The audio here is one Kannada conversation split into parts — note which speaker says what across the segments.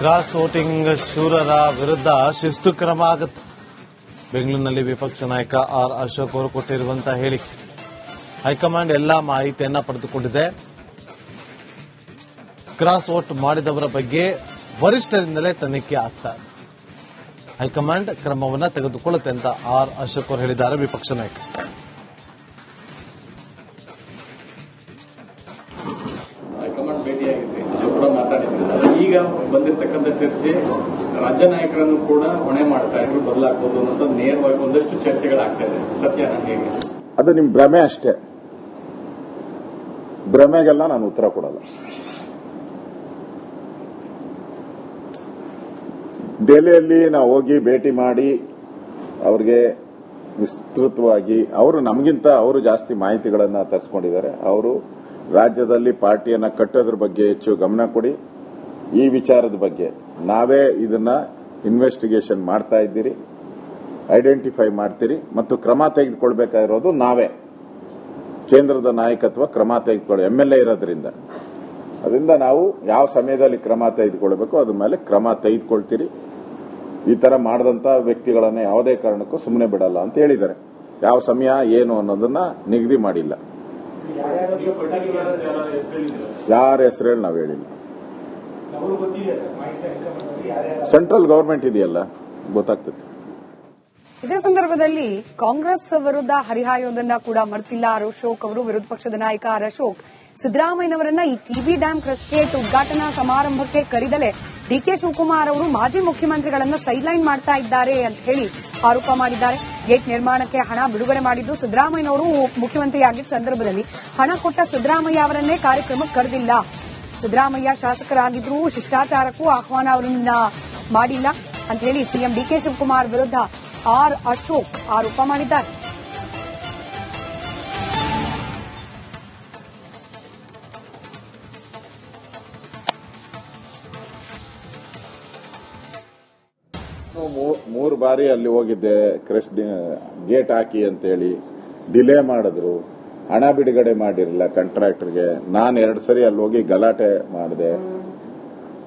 Speaker 1: ಕ್ರಾಸ್ ವೋಟಿಂಗ್ ಶೂರರ ವಿರುದ್ಧ ಶಿಸ್ತು ಕ್ರಮ ಆಗುತ್ತೆ. ಬೆಂಗಳೂರಿನಲ್ಲಿ ವಿಪಕ್ಷ ನಾಯಕ ಆರ್ ಅಶೋಕ್ ಅವರು ಕೊಟ್ಟಿರುವಂತಹ ಹೇಳಿಕೆ. ಹೈಕಮಾಂಡ್ ಎಲ್ಲಾ ಮಾಹಿತಿಯನ್ನ ಪಡೆದುಕೊಂಡಿದೆ. ಕ್ರಾಸ್ ವೋಟ್ ಮಾಡಿದವರ ಬಗ್ಗೆ ವರಿಷ್ಠರಿಂದಲೇ ತನಿಖೆ ಆಗ್ತಾ ಇದೆ. ಹೈಕಮಾಂಡ್ ಕ್ರಮವನ್ನ ತೆಗೆದುಕೊಳ್ಳುತ್ತೆ ಅಂತ ಆರ್ ಅಶೋಕ್ ಅವರು ಹೇಳಿದ್ದಾರೆ. ವಿಪಕ್ಷ ನಾಯಕ
Speaker 2: ಹೈಕಮಾಂಡ್ ಭೇಟಿಯಾಗಿದ್ರಿ, ಅದು ಕೂಡ ಮಾತಾಡಿದ್ರಿ. ಈಗ ಬಂದಿರತಕ್ಕಂಥ ಚರ್ಚೆ ರಾಜ್ಯ ನಾಯಕರನ್ನು ಕೂಡ ಹೊಣೆ ಮಾಡ್ತಾ ಇದ್ರು, ಬದಲಾಗಬಹುದು ಅನ್ನೋದು ನೇರವಾಗಿ ಒಂದಷ್ಟು ಚರ್ಚೆಗಳಾಗ್ತಾ ಇದೆ. ಸತ್ಯ ಹೇಗೆ?
Speaker 3: ಅದು ನಿಮ್ ಭ್ರಮೆ ಅಷ್ಟೇ. ಭ್ರಮೆಗೆಲ್ಲ ನಾನು ಉತ್ತರ ಕೊಡಲ್ಲ. ದೆಹಲಿಯಲ್ಲಿ ನಾವು ಹೋಗಿ ಭೇಟಿ ಮಾಡಿ ಅವ್ರಿಗೆ ವಿಸ್ತೃತವಾಗಿ ಅವರು ನಮಗಿಂತ ಅವರು ಜಾಸ್ತಿ ಮಾಹಿತಿಗಳನ್ನ ತರಿಸ್ಕೊಂಡಿದ್ದಾರೆ. ಅವರು ರಾಜ್ಯದಲ್ಲಿ ಪಾರ್ಟಿಯನ್ನ ಕಟ್ಟೋದ್ರ ಬಗ್ಗೆ ಹೆಚ್ಚು ಗಮನ ಕೊಡಿ. ಈ ವಿಚಾರದ ಬಗ್ಗೆ ನಾವೇ ಇದನ್ನ ಇನ್ವೆಸ್ಟಿಗೇಷನ್ ಮಾಡ್ತಾ ಇದ್ದೀರಿ, ಐಡೆಂಟಿಫೈ ಮಾಡ್ತೀರಿ ಮತ್ತು ಕ್ರಮ ತೆಗೆದುಕೊಳ್ಬೇಕಾಗಿರೋದು ನಾವೇ. ಕೇಂದ್ರದ ನಾಯಕತ್ವ ಕ್ರಮ ತೆಗೆದುಕೊಳ್ಳಿ, MLA ಇರೋದ್ರಿಂದ. ಅದರಿಂದ ನಾವು ಯಾವ ಸಮಯದಲ್ಲಿ ಕ್ರಮ ತೆಗೆದುಕೊಳ್ಬೇಕು ಅದ್ರ ಮೇಲೆ ಕ್ರಮ ತೆಗೆದುಕೊಳ್ತೀರಿ. ಈ ತರ ಮಾಡಿದಂತ ವ್ಯಕ್ತಿಗಳನ್ನ ಯಾವುದೇ ಕಾರಣಕ್ಕೂ ಸುಮ್ಮನೆ ಬಿಡಲ್ಲ ಅಂತ ಹೇಳಿದ್ದಾರೆ. ಯಾವ ಸಮಯ ಏನು ಅನ್ನೋದನ್ನ ನಿಗದಿ ಮಾಡಿಲ್ಲ. ಯಾರ ಹೆಸರು ನಾವು ಹೇಳಿಲ್ಲ. ಸೆಂಟ್ರಲ್ ಗವರ್ಮೆಂಟ್ ಇದೆಯಲ್ಲ, ಗೊತ್ತಾಗ್ತದೆ.
Speaker 4: ಇದೇ ಸಂದರ್ಭದಲ್ಲಿ ಕಾಂಗ್ರೆಸ್ ವಿರುದ್ಧ ಹರಿಹಾಯೋದನ್ನ ಕೂಡ ಮರ್ತಿಲ್ಲ ಅಶೋಕ್ ಅವರು. ವಿರೋಧ ಪಕ್ಷದ ನಾಯಕ ಅಶೋಕ್ ಸಿದ್ದರಾಮಯ್ಯನವರನ್ನ ಈ ಟಿಬಿ ಡ್ಯಾಂ ಕ್ರಸ್ಟ್ ಉದ್ಘಾಟನಾ ಸಮಾರಂಭಕ್ಕೆ ಕರೆದಲೇ ಡಿಕೆ ಶಿವಕುಮಾರ್ ಅವರು ಮಾಜಿ ಮುಖ್ಯಮಂತ್ರಿಗಳನ್ನ ಸೈಡ್ಲೈನ್ ಮಾಡ್ತಾ ಇದ್ದಾರೆ ಅಂತ ಹೇಳಿ ಆರೋಪ ಮಾಡಿದ್ದಾರೆ. ಗೇಟ್ ನಿರ್ಮಾಣಕ್ಕೆ ಹಣ ಬಿಡುಗಡೆ ಮಾಡಿದ್ದು ಸಿದ್ದರಾಮಯ್ಯನವರು ಮುಖ್ಯಮಂತ್ರಿಯಾಗಿದ್ದ ಸಂದರ್ಭದಲ್ಲಿ ಹಣ ಕೊಟ್ಟ ಸಿದ್ದರಾಮಯ್ಯ ಅವರನ್ನೇ ಕಾರ್ಯಕ್ರಮಕ್ಕೆ ಕರೆದಿಲ್ಲ. ಸಿದ್ದರಾಮಯ್ಯ ಶಾಸಕರಾಗಿದ್ರು, ಶಿಷ್ಟಾಚಾರಕ್ಕೂ ಆಹ್ವಾನ ಅವರನ್ನ ಮಾಡಿಲ್ಲ ಅಂತ ಹೇಳಿ ಸಿಎಂ ಡಿಕೆ ಶಿವಕುಮಾರ್ ವಿರುದ್ಧ ಆರ್ ಅಶೋಕ್ ಆರೋಪ ಮಾಡಿದ್ದಾರೆ.
Speaker 3: ಮೂರು ಬಾರಿ ಅಲ್ಲಿ ಹೋಗಿದ್ದೆ, ಕ್ರೆಸ್ಟ್ ಗೇಟ್ ಹಾಕಿ ಅಂತೇಳಿ ಡಿಲೇ ಮಾಡಿದ್ರು, ಹಣ ಬಿಡುಗಡೆ ಮಾಡಿರಲಿಲ್ಲ ಕಾಂಟ್ರಾಕ್ಟರ್ಗೆ. ನಾನು 2 ಸರಿ ಅಲ್ಲಿ ಹೋಗಿ ಗಲಾಟೆ ಮಾಡಿದೆ.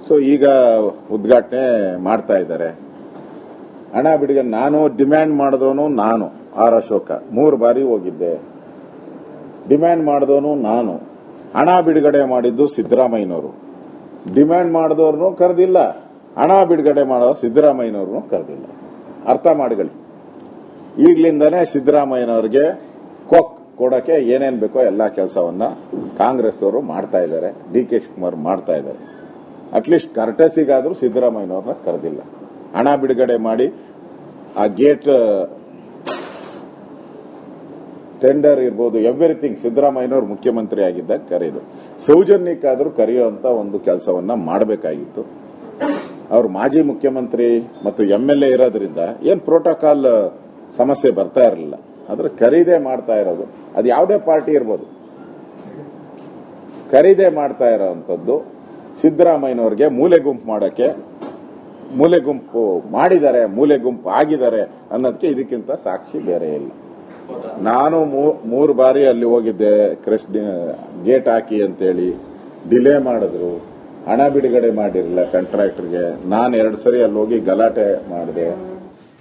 Speaker 3: ಸೊ ಈಗ ಉದ್ಘಾಟನೆ ಮಾಡ್ತಾ ಇದ್ದಾರೆ. ಹಣ ಬಿಡುಗಡೆ ನಾನು ಡಿಮ್ಯಾಂಡ್ ಮಾಡಿದವನು ನಾನು, ಆರ್ ಅಶೋಕ 3 ಬಾರಿ ಹೋಗಿದ್ದೆ. ಡಿಮ್ಯಾಂಡ್ ಮಾಡಿದವನು ನಾನು, ಹಣ ಬಿಡುಗಡೆ ಮಾಡಿದ್ದು ಸಿದ್ದರಾಮಯ್ಯನವರು. ಡಿಮ್ಯಾಂಡ್ ಮಾಡಿದವ್ರನ್ನು ಕರೆದಿಲ್ಲ, ಹಣ ಬಿಡುಗಡೆ ಮಾಡೋ ಸಿದ್ದರಾಮಯ್ಯನವ್ರನ್ನು ಕರೆದಿಲ್ಲ. ಅರ್ಥ ಮಾಡಿಕೊಳ್ಳಿ. ಈಗಲಿಂದನೇ ಸಿದ್ದರಾಮಯ್ಯನವರಿಗೆ ಕೊಡಕ್ಕೆ ಏನೇನ್ ಬೇಕೋ ಎಲ್ಲಾ ಕೆಲಸವನ್ನ ಕಾಂಗ್ರೆಸ್ ಅವರು ಮಾಡ್ತಾ ಇದ್ದಾರೆ, ಡಿ ಕೆ ಶಿವಕುಮಾರ್ ಮಾಡ್ತಾ ಇದ್ದಾರೆ. ಅಟ್ಲೀಸ್ಟ್ ಕರ್ಟಸಿಗಾದ್ರೂ ಸಿದ್ದರಾಮಯ್ಯನವ್ರನ್ನ ಕರೆದಿಲ್ಲ. ಹಣ ಬಿಡುಗಡೆ ಮಾಡಿ ಆ ಗೇಟ್ ಟೆಂಡರ್ ಇರ್ಬೋದು, ಎವ್ರಿಥಿಂಗ್ ಸಿದ್ದರಾಮಯ್ಯನವರು ಮುಖ್ಯಮಂತ್ರಿ ಆಗಿದ್ದಾಗ ಕರೆದು ಸೌಜನ್ಯಕ್ಕಾದ್ರೂ ಕರೆಯುವಂತ ಒಂದು ಕೆಲಸವನ್ನ ಮಾಡಬೇಕಾಗಿತ್ತು. ಅವರು ಮಾಜಿ ಮುಖ್ಯಮಂತ್ರಿ ಮತ್ತು MLA ಇರೋದ್ರಿಂದ ಏನ್ ಪ್ರೋಟೋಕಾಲ್ ಸಮಸ್ಯೆ ಬರ್ತಾ ಇರಲಿಲ್ಲ. ಆದ್ರೆ ಖರೀದೇ ಮಾಡ್ತಾ ಇರೋದು, ಅದು ಯಾವುದೇ ಪಾರ್ಟಿ ಇರ್ಬೋದು, ಖರೀದೇ ಮಾಡ್ತಾ ಇರೋಂಥದ್ದು ಸಿದ್ದರಾಮಯ್ಯನವರಿಗೆ ಮೂಲೆ ಗುಂಪು ಮಾಡಕ್ಕೆ, ಮೂಲೆ ಗುಂಪು ಮಾಡಿದ್ದಾರೆ, ಮೂಲೆ ಗುಂಪು ಆಗಿದ್ದಾರೆ ಅನ್ನೋದಕ್ಕೆ ಇದಕ್ಕಿಂತ ಸಾಕ್ಷಿ ಬೇರೆ ಇಲ್ಲ. ನಾನು 3 ಬಾರಿ ಅಲ್ಲಿ ಹೋಗಿದ್ದೆ, ಕ್ರೆಸ್ಟ್ ಗೇಟ್ ಹಾಕಿ ಅಂತೇಳಿ ಡಿಲೇ ಮಾಡಿದ್ರು, ಹಣ ಬಿಡುಗಡೆ ಮಾಡಿರಲಿಲ್ಲ ಕಾಂಟ್ರಾಕ್ಟರ್ಗೆ. ನಾನು 2 ಸರಿ ಅಲ್ಲಿ ಹೋಗಿ ಗಲಾಟೆ ಮಾಡಿದೆ.